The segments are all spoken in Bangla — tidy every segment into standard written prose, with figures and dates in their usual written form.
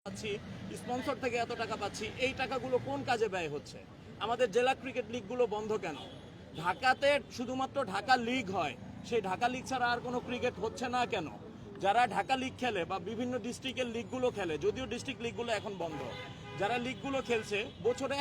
পাচ্ছি, স্পন্সর থেকে এত টাকা পাচ্ছি, এই টাকাগুলো কোন কাজে ব্যয় হচ্ছে? আমাদের জেলা ক্রিকেট লিগগুলো বন্ধ কেন? ঢাকাতে শুধুমাত্র ঢাকা লিগ হয়, সেই ঢাকা লিগ ছাড়া আর কোনো ক্রিকেট হচ্ছে না কেন? যারা ঢাকা লিগ খেলে বা বিভিন্ন ডিস্ট্রিক্টের লিগগুলো খেলে, যদিও ডিস্ট্রিক্ট লিগগুলো এখন বন্ধ, যারা লিগগুলো খেলছে বছরে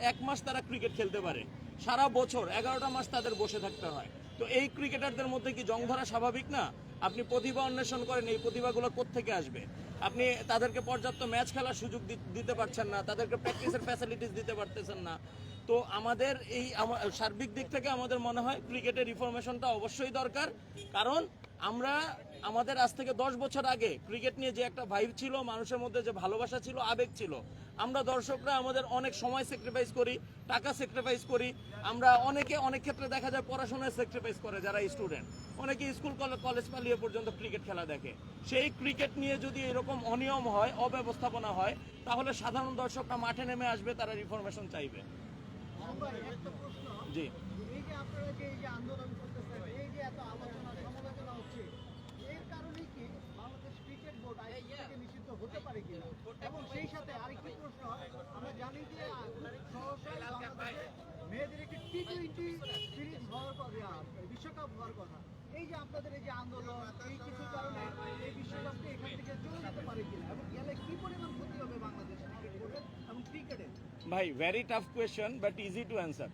এক মাস তারা ক্রিকেট খেলতে পারে, সারা বছর 11টা মাস তাদের বসে থাকতে হয়। তো এই ক্রিকেটারদের মধ্যে কি জং ধরা স্বাভাবিক না? আপনি প্রতিভা অন্বেষণ করেন, এই প্রতিভাগুলো কোত্থেকে আসবে? আপনি তাদেরকে পর্যাপ্ত ম্যাচ খেলার সুযোগ দিতে পারছেন না, তাদেরকে প্র্যাকটিসের ফ্যাসিলিটিস দিতে পারতেছেন না। তো আমাদের এই সার্বিক দিক থেকে আমাদের মনে হয় ক্রিকেটের রিফরমেশনটা অবশ্যই দরকার। কারণ আমরা আমাদের আজ থেকে 10 বছর আগে ক্রিকেট নিয়ে যে একটা ভাইব ছিল, মানুষের মধ্যে যে ভালোবাসা ছিল, আবেগ ছিল, আমরা দর্শকরা আমাদের অনেক সময় স্যাক্রিফাইস করি, টাকা স্যাক্রিফাইস করি। আমরা অনেক ক্ষেত্রে দেখা যায় পড়াশোনায় স্যাক্রিফাইস করে যারা স্টুডেন্ট, অনেকে স্কুল কলেজ পালিয়ে পর্যন্ত ক্রিকেট খেলা দেখে। সেই ক্রিকেট নিয়ে যদি এরকম অনিয়ম হয়, অব্যবস্থাপনা হয়, তাহলে সাধারণ দর্শকরা মাঠে নেমে আসবে, তারা রিফরমেশন চাইবে। জি, এই যে আপনারা যে এই যে আন্দোলন করতেছেন, এই যে এত আলোচনা সমালোচনা হচ্ছে, এর কারণে কি বাংলাদেশ ক্রিকেট বোর্ড আইসিসি থেকে নিষিদ্ধ হতে পারে কিনা? এবং সেই সাথে আরেকটি প্রশ্ন, আমরা জানি যে সহসাই বাংলাদেশে মেয়েদের একটি টি-20 সিরিজ হওয়ার কথা, বিশ্বকাপ হওয়ার কথা। এই যে আপনাদের এই যে আন্দোলন, এই কিছু কারণে এই বিশ্বকাপটি এখান থেকে চলে যেতে পারে কিনা, এবং গেলে কি পরিমাণ ক্ষতি হবে বাংলাদেশ ক্রিকেট বোর্ডের এবং ক্রিকেটের? ভাই, very tough question but easy to answer.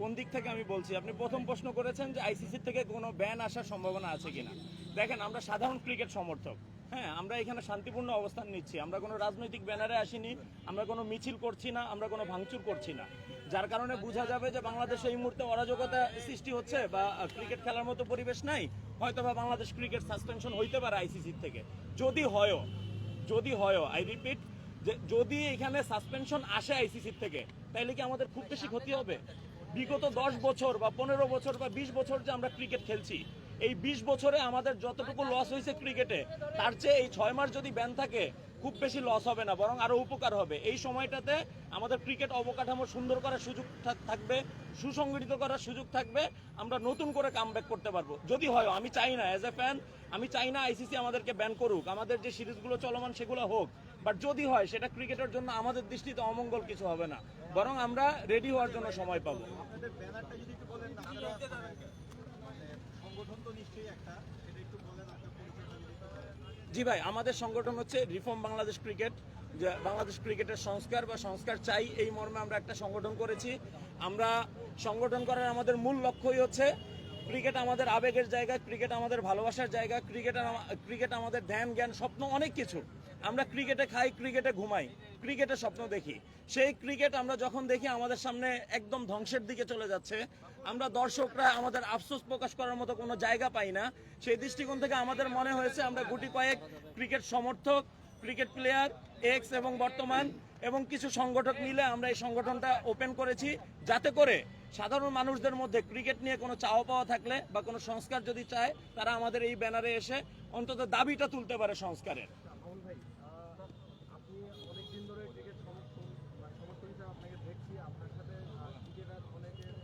কোন দিক থেকে আমি বলছি? আপনি প্রথম প্রশ্ন করেছেন যে আইসিসি থেকে কোনো ব্যান আসার সম্ভাবনা আছে কিনা। দেখেন, আমরা সাধারণ ক্রিকেট সমর্থক। হ্যাঁ, আমরা এখানে শান্তিপূর্ণ অবস্থান নিচ্ছি, আমরা কোনো রাজনৈতিক ব্যানারে আসিনি, আমরা কোনো মিছিল করছি না, আমরা কোনো ভাঙচুর করছি না। যার কারণে বোঝা যাবে যে বাংলাদেশে এই মুহূর্তে অরাজকতা সৃষ্টি হচ্ছে বা ক্রিকেট খেলার মতো পরিবেশ নাই, হয়তো বা বাংলাদেশ ক্রিকেট সাসপেনশন হইতে পারে আইসিসি থেকে। যদি হয় আই রিপিট, যে যদি এখানে সাসপেনশন আসে আইসিসি থেকে, তাইলে কি আমাদের খুব বেশি ক্ষতি হবে? বিগত 10 বছর বা 15 বছর বা 20 বছর যে আমরা ক্রিকেট খেলছি, এই 20 বছরে আমাদের যতটুকু লস হয়েছে ক্রিকেটে, তার চেয়ে এই 6 মাস যদি ব্যান থাকে, খুব বেশি লস হবে না, বরং আরো উপকার হবে। এই সময়টাতে আমাদের ক্রিকেট অবকাঠামো সুন্দর করার সুযোগ থাকবে, সুসংগঠিত করার সুযোগ থাকবে, আমরা নতুন করে কামব্যাক করতে পারবো। যদি হয়, আমি চাই না, অ্যাজ এ ফ্যান আমি চাই না আইসিসি আমাদেরকে ব্যান করুক, আমাদের যে সিরিজগুলো চলমান সেগুলো হোক। বাট যদি হয়, সেটা ক্রিকেটের জন্য আমাদের দৃষ্টিতে অমঙ্গল কিছু হবে না, বরং আমরা রেডি হওয়ার জন্য সময় পাবো। আপনাদের ব্যানারটা যদি একটু বলেন না, সংগঠন তো নিশ্চয়ই একটা, সেটা একটু বলেন আপনার পরিচয়। জি ভাই, আমাদের সংগঠন হচ্ছে রিফর্ম বাংলাদেশ ক্রিকেট। যে বাংলাদেশ ক্রিকেটের সংস্কার চাই, এই মর্মে আমরা একটা সংগঠন করেছি। আমরা সংগঠন করার আমাদের মূল লক্ষ্যই হচ্ছে ক্রিকেট আমাদের আবেগের জায়গা, ক্রিকেট আমাদের ভালোবাসার জায়গা, ক্রিকেট আমাদের ধ্যান জ্ঞান স্বপ্ন অনেক কিছু। আমরা ক্রিকেটে খাই, ক্রিকেটে ঘুমাই, ক্রিকেটের স্বপ্ন দেখি। সেই ক্রিকেট আমরা যখন দেখি আমাদের সামনে একদম ধ্বংসের দিকে চলে যাচ্ছে, আমরা দর্শকরা আমাদের আফসোস প্রকাশ করার মতো কোনো জায়গা পাই না। সেই দৃষ্টিকোণ থেকে আমাদের মনে হয়েছে আমরা গুটি কয়েক ক্রিকেট সমর্থক, ক্রিকেট প্লেয়ার এক্স এবং বর্তমান এবং কিছু সংগঠক মিলে আমরা এই সংগঠনটা ওপেন করেছি, যাতে করে সাধারণ মানুষদের মধ্যে ক্রিকেট নিয়ে কোনো চাওয়া পাওয়া থাকলে বা কোনো সংস্কার যদি চায়, তারা আমাদের এই ব্যানারে এসে অন্তত দাবিটা তুলতে পারে সংস্কারের। মামুন ভাই, আপনি অনেকদিন ধরে ক্রিকেট সমর্থক হিসেবে আপনাকে দেখছি, আপনার সাথে ক্রিকেটার অনেকের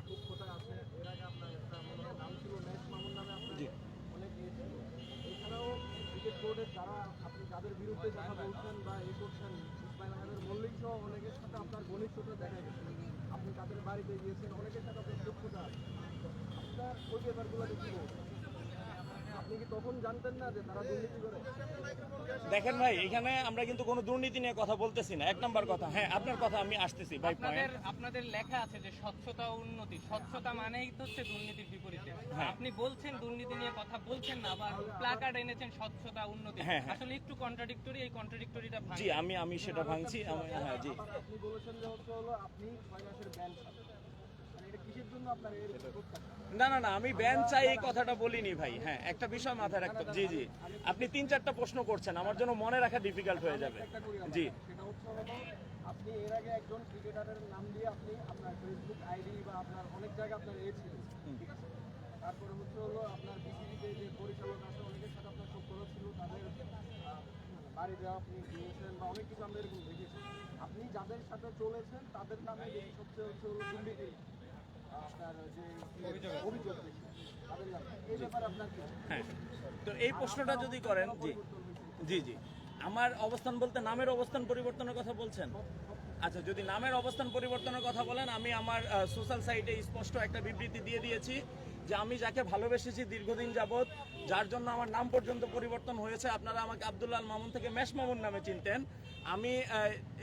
সূক্ষ্মতা আছে। এর আগে আপনার একটা মনে হয় নাম ছিল ম্যাচ মামুন নামে, আপনার অনেক ইয়ে। এছাড়াও ক্রিকেট বোর্ডের যারা আপনি যাদের বিরুদ্ধে কথা বলছেন বা এই করছেন, ইসমাইল আহমেদ মল্লিক সহ অনেকের সাথে আপনার ঘনিষ্ঠতা দেখা গেছে। আপনি তাদের বাড়িতে গিয়েছেন, অনেকের সাথে আপনার সূক্ষ্মতা আছে। আপনার ওই ব্যাপারগুলো দেখি, আপনি কি তখন জানতেন না যে তারা দুর্নীতি করে? দেখেন ভাই, এখানে আমরা কিন্তু কোনো দুর্নীতি নিয়ে কথা বলতেছি না, এক নাম্বার কথা। হ্যাঁ, আপনার কথা আমি আসতেছি ভাই। আপনাদের লেখা আছে যে স্বচ্ছতা ও উন্নতি, স্বচ্ছতা মানেই তো হচ্ছে দুর্নীতির বিপরীতে। আপনি বলছেন দুর্নীতি নিয়ে কথা বলছেন না, আবার প্ল্যাকার্ড এনেছেন স্বচ্ছতা উন্নতি। আসলে একটু কন্ট্রাডিক্টরি, এই কন্ট্রাডিক্টরিটা জি, আমি সেটা ভাঙছি। হ্যাঁ জি, আপনি বলেছেন যে হলো আপনি 6 মাসের ব্যান, মানে এটা কিসের জন্য আপনার এর না, আমি ব্যান চাই এই কথাটা বলিনি ভাই। হ্যাঁ, একটা বিষয় মাথায় রাখতে। জি, আপনি 3-4টা প্রশ্ন করছেন, আমার জন্য মনে রাখা ডিফিকাল্ট হয়ে যাবে। জি, সেটা হচ্ছে হলো আপনি এর আগে একজন ক্রিকেটারের নাম দিয়ে আপনি আপনার ফেসবুক আইডি বা আপনার অনেক জায়গায় আপনার ছিল, ঠিক আছে? তারপরে হচ্ছে হলো আপনার বিসিবিতে যে পরিচালক আছে, অনেকের সাথে আপনার সক্রিয় ছিল, তাদের বাড়ি দেওয়া আপনি গিয়েছেন বা অনেক কিছু আমরা এরকম দেখেছি। আপনি যাদের সাথে চলেছেন তাদের নামে সবচেয়ে হচ্ছে হলো দুর্নীতি, আপনার যে অভিযোগ বেশি তাদের নামে, এই ব্যাপারে আপনার কি? হ্যাঁ, তো এই প্রশ্নটা যদি করেন, জি, আমার অবস্থান বলতে নামের অবস্থান পরিবর্তনের কথা বলছেন? আচ্ছা, যদি নামের অবস্থান পরিবর্তনের কথা বলেন, আমি আমার সোশ্যাল সাইটে স্পষ্ট একটা বিবৃতি দিয়ে দিয়েছি যে আমি যাকে ভালোবেসেছি দীর্ঘদিন যাবত, যার জন্য আমার নাম পর্যন্ত পরিবর্তন হয়েছে, আপনারা আমাকে আব্দুল্লাহ আল মামুন থেকে মেশ মামুন নামে চিনতেন। আমি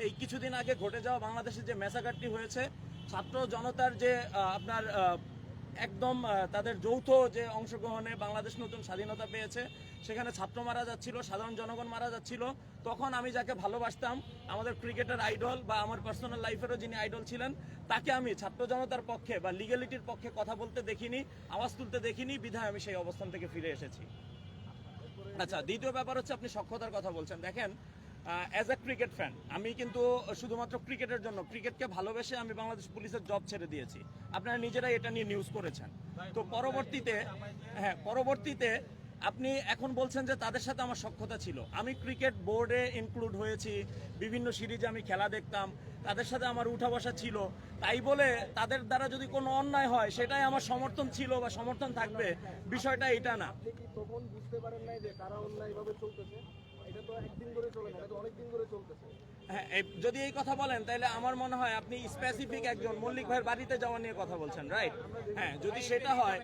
এই কিছুদিন আগে ঘটে যাওয়া বাংলাদেশে যে ম্যাসাকারটি হয়েছে, ছাত্র জনতার যে আপনার একদম তাদের যৌথ যে অংশগ্রহণে বাংলাদেশ নতুন স্বাধীনতা পেয়েছে, সেখানে ছাত্র মারা যাচ্ছিল, সাধারণ জনগণ মারা যাচ্ছিল, তখন আমি যাকে ভালোবাসতাম, আমাদের ক্রিকেটের আইডল বা আমার পার্সোনাল লাইফেরও যিনি আইডল ছিলেন, তাকে আমি ছাত্র জনতার পক্ষে বা লিগ্যালিটির পক্ষে কথা বলতে দেখিনি, আওয়াজ তুলতে দেখিনি, বিধায় আমি সেই অবস্থান থেকে ফিরে এসেছি। আচ্ছা, দ্বিতীয় ব্যাপার হচ্ছে আপনি সক্ষতার কথা বলছেন। দেখেন, অ্যাজ এ ক্রিকেট ফ্যান আমি কিন্তু শুধুমাত্র ক্রিকেটের জন্য, ক্রিকেটকে ভালোবেসে আমি বাংলাদেশ পুলিশের জব ছেড়ে দিয়েছি। আপনারা নিজেরাই এটা নিয়ে নিউজ করেছেন। তো পরবর্তীতে আপনি এখন বলছেন যে তাদের সাথে আমার সখ্যতা ছিল। আমি ক্রিকেট বোর্ডে ইনক্লুড হয়েছি, বিভিন্ন সিরিজে আমি খেলা দেখতাম, তাদের সাথে আমার উঠা বসা ছিল। তাই বলে তাদের দ্বারা যদি কোনো অন্যায় হয় সেটাই আমার সমর্থন ছিল বা সমর্থন থাকবে, বিষয়টা এটা না। আপনি কি তখন বুঝতে পারেন নাই যে কারা অন্যায়ভাবে চলতেছে? এটা তো একদিন ধরে চলে না, এটা তো অনেকদিন ধরে চলতেছে। হ্যাঁ, যদি এই কথা বলেন তাহলে আমার মনে হয় আপনি স্পেসিফিক একজন মল্লিক ভাইয়ের বাড়িতে যাওয়া নিয়ে কথা বলছেন, রাইট? হ্যাঁ, যদি সেটা হয়,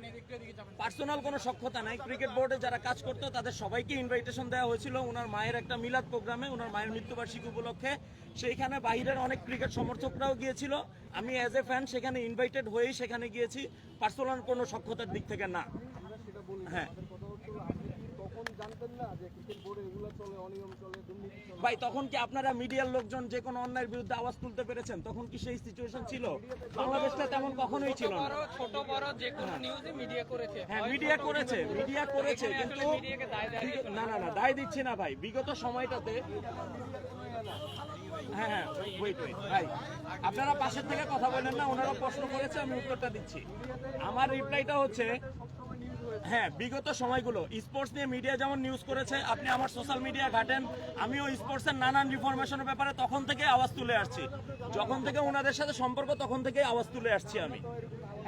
পার্সোনাল কোনো সখ্যতা নাই। ক্রিকেট বোর্ডে যারা কাজ করতো তাদের সবাইকে ইনভাইটেশন দেওয়া হয়েছিল ওনার মায়ের একটা মিলাদ প্রোগ্রামে, ওনার মায়ের মৃত্যুবার্ষিকী উপলক্ষে। সেইখানে বাইরের অনেক ক্রিকেট সমর্থকরাও গিয়েছিল। আমি অ্যাজ এ ফ্যান সেখানে ইনভাইটেড হয়েই সেখানে গিয়েছি, পার্সোনাল কোনো সখ্যতার দিক থেকে না। আমরা সেটা বলি না, হ্যাঁ আমাদের কথা হচ্ছে আপনি কি তখন জানতেন না যে ক্রিকেট বোর্ডে এগুলো চলে, অনিয়ম চলে, দুর্নীতি চলে? ভাই, তখন কি আপনারা মিডিয়ার লোকজন যে কোনো অন্যায়ের বিরুদ্ধে আওয়াজ তুলতে পেরেছেন? তখন কি সেই সিচুয়েশন ছিল? বাংলাদেশটা তেমন কখনোই ছিল না। ছোট বড় যে কোনো নিউজে মিডিয়া করেছে। হ্যাঁ, মিডিয়া করেছে কিন্তু মিডিয়াকে দায় দেয় না, দায় দিচ্ছি না ভাই। বিগত সময়টাতে হ্যাঁ, ওয়েট ভাই, আপনারা পাশের থেকে কথা বলেন না, ওনারা প্রশ্ন করেছে, আমি উত্তরটা দিচ্ছি। আমার রিপ্লাইটা হচ্ছে, হ্যাঁ, বিগত সময়গুলো স্পোর্টস নিয়ে মিডিয়া যেমন নিউজ করেছে, আপনি আমার সোশ্যাল মিডিয়া ঘাটেন, আমিও স্পোর্টসের নানান রিফরমেশনের ব্যাপারে তখন থেকে আওয়াজ তুলে আসছি। যখন থেকে ওনাদের সাথে সম্পর্ক, তখন থেকে আওয়াজ তুলে আসছি আমি।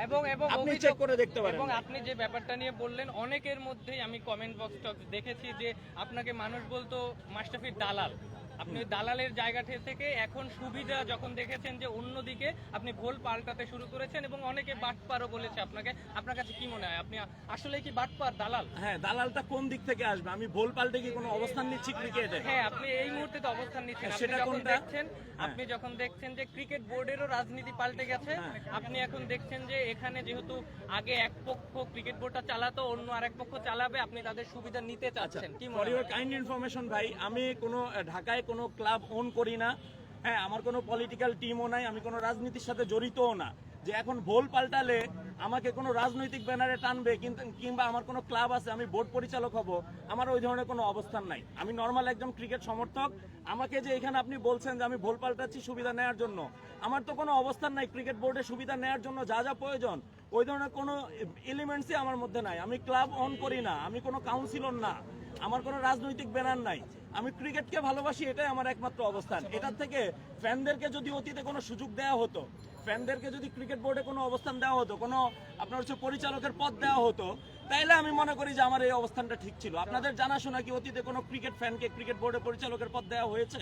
এবং আপনি অভিযোগ- চেক করে দেখতে পারেন। এবং আপনি যে ব্যাপারটা নিয়ে বললেন, অনেকের মধ্যেই আমি কমেন্ট বক্সটা দেখেছি যে আপনাকে মানুষ বলতো মাশরাফির দালাল। আপনি ওই দালালের জায়গা থেকে এখন সুবিধা যখন দেখেছেন যে অন্যদিকে আপনি ভোল পাল্টাতে শুরু করেছেন, এবং অনেকে বাটপারও বলেছে আপনাকে। আপনার কাছে কি মনে হয়, আপনি আসলে কি বাটপার, দালাল? হ্যাঁ, দালালটা কোন দিক থেকে আসবে? আমি ভোল পাল্টে কি কোনো অবস্থান নিচ্ছি ক্রিকেটে? হ্যাঁ, আপনি এই মুহূর্তে তো অবস্থান নিচ্ছেন। আপনি সেটা যখন কোনটা? দেখছেন, আপনি যখন দেখছেন যে ক্রিকেট বোর্ডেরও রাজনীতি পাল্টে গেছে, আপনি এখন দেখছেন যে এখানে যেহেতু আগে এক পক্ষ ক্রিকেট বোর্ডটা চালাতো, অন্য আরেক পক্ষ চালাবে, আপনি তাদের সুবিধা নিতে চাচ্ছেন। কি মনে ফর হয়? ইউর কাইন্ড ইনফরমেশন ভাই, আমি কোনো ঢাকায় কোনো ক্লাব ওন করি না। হ্যাঁ, আমার কোনো পলিটিক্যাল টিমও নাই, আমি কোনো রাজনীতির সাথে জড়িতও না যে এখন ভোল পাল্টালে আমাকে কোনো রাজনৈতিক ব্যানারে টানবে, কিংবা আমার কোনো ক্লাব আছে আমি বোর্ড পরিচালক হব, আমার ওই ধরনের কোনো অবস্থান নাই। আমি নর্মাল একজন ক্রিকেট সমর্থক। আমাকে যে এখানে আপনি বলছেন যে আমি ভোল পাল্টাচ্ছি সুবিধা নেওয়ার জন্য, আমার তো কোনো অবস্থান নাই। ক্রিকেট বোর্ডে সুবিধা নেওয়ার জন্য যা যা প্রয়োজন, ওই ধরনের কোনো এলিমেন্টসই আমার মধ্যে নাই। আমি ক্লাব অন করি না, আমি কোনো কাউন্সিলর না, আমার কোনো রাজনৈতিক ব্যানার নাই। আমি ক্রিকেটকে ভালোবাসি, এটাই আমার একমাত্র অবস্থান। এটার থেকে ফ্যানদেরকে যদি অতীতে কোনো সুযোগ দেওয়া হতো, ফ্যানদেরকে যদি ক্রিকেট বোর্ডে কোনো অবস্থান দেওয়া হতো, কোনো আপনার হচ্ছে পরিচালকের পদ দেওয়া হতো, তাইলে আমি মনে করি যে আমার এই অবস্থানটা ঠিক ছিল। আপনাদের জানাশোনা কি অতীতে কোনো ক্রিকেট ফ্যানকে ক্রিকেট বোর্ডে পরিচালকের পদ দেওয়া হয়েছে?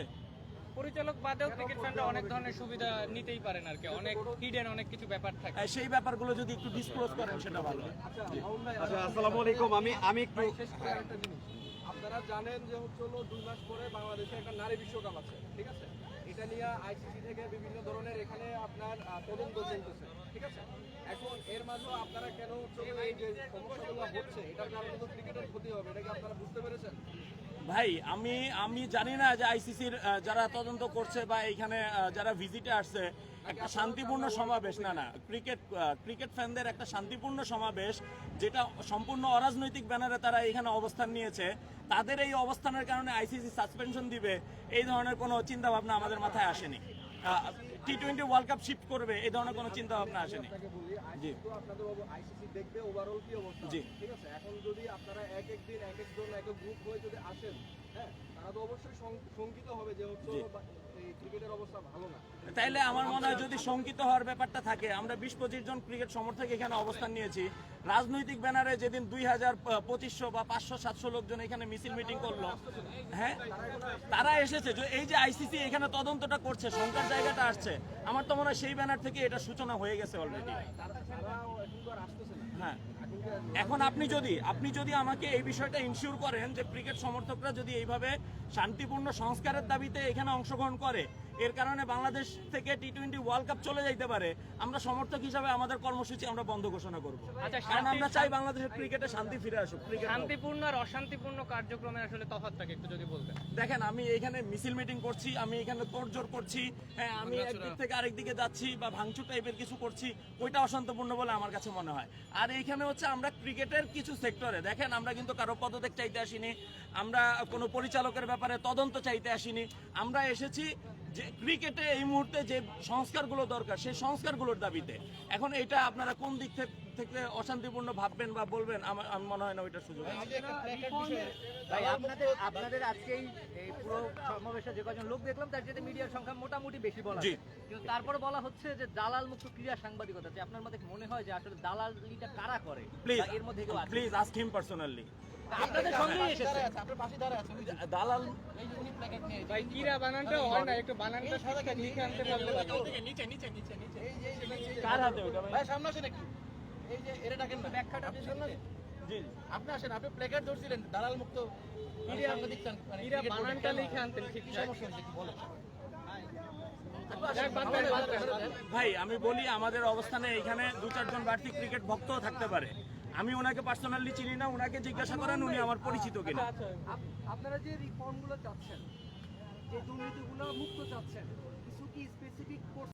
পরিচালক বাদেও ক্রিকেট ফ্যানরা অনেক ধরনের সুবিধা নিতেই পারেন আর কি, অনেক হিডেন অনেক কিছু ব্যাপার থাকে। সেই ব্যাপারগুলো যদি একটু ডিসক্লোজ করেন সেটা ভালো হয়। আচ্ছা, আসসালামু আলাইকুম। আমি একটু শেষ করে একটা জিনিস, আপনারা জানেন যে হচ্ছে হলো 2 মাস পরে বাংলাদেশে একটা নারী বিশ্বকাপ আছে, ঠিক আছে? এটা নিয়ে আইসিসি থেকে বিভিন্ন ধরনের এখানে আপনার তদন্ত চলতেছে, ঠিক আছে? এখন এর মাঝেও আপনারা কেন হচ্ছে হলো এই যে সমস্যাগুলো হচ্ছে, এটার কারণে তো ক্রিকেটের ক্ষতি হবে, এটা কি আপনারা বুঝতে পেরেছেন? ভাই, আমি জানি না যে আইসিসির যারা তদন্ত করছে বা এখানে যারা ভিজিটে আসছে, একটা শান্তিপূর্ণ সমাবেশ, না ক্রিকেট ফ্যানদের একটা শান্তিপূর্ণ সমাবেশ, যেটা সম্পূর্ণ অরাজনৈতিক ব্যানারে তারা এখানে অবস্থান নিয়েছে, তাদের এই অবস্থানের কারণে আইসিসি সাসপেনশন দিবে, এই ধরনের কোনো চিন্তা ভাবনা আমাদের মাথায় আসেনি। টি-20 ওয়ার্ল্ড কাপ শিফট করবে, এই ধরনের কোনো চিন্তা ভাবনা আসেনি। আপনাকে বলি, জি। তো আপনাদের আইসিসি দেখবে ওভারঅল কি অবস্থা, জি। ঠিক আছে? এখন যদি আপনারা এক এক দিন এক একজন এক এক গ্রুপ হয়ে যদি আসেন, হ্যাঁ, তারা তো অবশ্যই শঙ্কিত হবে যে হচ্ছে হলো এই এই ক্রিকেটের অবস্থা ভালো না। তাইলে আমার মনে হয় যদি শঙ্কিত হওয়ার ব্যাপারটা থাকে, আমরা 20-25 জন ক্রিকেট সমর্থক এখানে অবস্থান নিয়েছি, রাজনৈতিক ব্যানারে যেদিন 2000-2500 বা 500-700 লোকজন এখানে মিছিল মিটিং করলো, হ্যাঁ তারা এসেছে যে এই যে আইসিসি এখানে তদন্তটা করছে, শঙ্কার জায়গাটা আসছে, আমার তো মনে হয় সেই ব্যানার থেকে এটা সূচনা হয়ে গেছে অলরেডি। তারাও এখন তো আর আসতেছে না। হ্যাঁ, এখন আপনি যদি আমাকে এই বিষয়টা ইনশিওর করেন যে ক্রিকেট সমর্থকরা যদি এইভাবে শান্তিপূর্ণ সংস্কারের দাবিতে এখানে অংশগ্রহণ করে, এর কারণে বাংলাদেশ থেকে টি-20 ওয়ার্ল্ড কাপ চলে যাইতে পারে, আমরা সমর্থক হিসাবে আমাদের কর্মসূচি আমরা বন্ধ ঘোষণা করব। আচ্ছা, কারণ আমরা চাই বাংলাদেশের ক্রিকেটে শান্তি ফিরে আসুক। ক্রিকেট শান্তিপূর্ণ আর অশান্তিপূর্ণ কার্যক্রমের আসলে তফাৎটাকে একটু যদি বলতেন। দেখেন, আমি এখানে মিছিল মিটিং করছি, আমি এখানে তোড়জোড় করছি, হ্যাঁ আমি একদিক থেকে আরেক দিকে যাচ্ছি বা ভাঙচুর টাইপের কিছু করছি, ওইটা অশান্তপূর্ণ বলে আমার কাছে মনে হয়। আর এইখানে হচ্ছে আমরা ক্রিকেটের কিছু সেক্টরে, দেখেন আমরা কিন্তু কারো পদত্যাগ চাইতে আসিনি, আমরা কোনো পরিচালকের ব্যাপারে তদন্ত চাইতে আসিনি, আমরা এসেছি যে ক্রিকেটে এই মুহূর্তে যে সংস্কারগুলো দরকার সেই সংস্কারগুলোর দাবিতে। এখন এটা আপনারা কোন দিক থেকে অশান্তিপূর্ণ ভাববেন বা বলবেন, আমার মনে হয় না ওইটা সুযোগ আছে। ভাই আপনাদের আজকে এই পুরো সমাবেশে যে কজন লোক দেখলাম তার সাথে মিডিয়ার সংখ্যা মোটামুটি বেশি বলা জি। যায়। কিন্তু তারপরে বলা হচ্ছে যে দালাল মুক্ত ক্রীড়া সাংবাদিকতা, যে আপনার মধ্যে মনে হয় যে আসলে দালালিটা কারা করে প্লিজ বা এর মধ্যে কেউ আছে? Please ask him personally. আপনাদের সঙ্গেই এসেছে। দালাল ভাই কিরা বানানটা হয় না, একটু বানানটা সাথে লিখে আনতে পারলে কার হাতে ওটা ভাই? ভাই সামনে আসেন একটু, এই যে এরা ডাকেন না, ব্যাখ্যাটা আপনি সামনে আসেন। জি আপনি আসেন, আপনি প্ল্যাকার্ড ধরছিলেন দালাল মুক্ত সাংবাদিক চান, মানে কিরা ক্রিকেট বোর্ডে। বানানটা লিখে আনতেন ঠিক কি ঠাক। সমস্যা হয়েছে, কি বলেন? যাক, বাদ দেন। ভাই, আমি বলি আমাদের অবস্থানে এখানে 2-4 জন বাড়তি ক্রিকেট ভক্তও থাকতে পারে। আমি ওনাকে পার্সোনালি চিনি না, ওনাকে জিজ্ঞাসা করেন উনি আমার পরিচিত কিনা। আপনারা যে রিফর্মগুলো চাচ্ছেন, যে দুর্নীতিগুলো মুক্ত চাচ্ছেন, কিছু কি স্পেসিফিক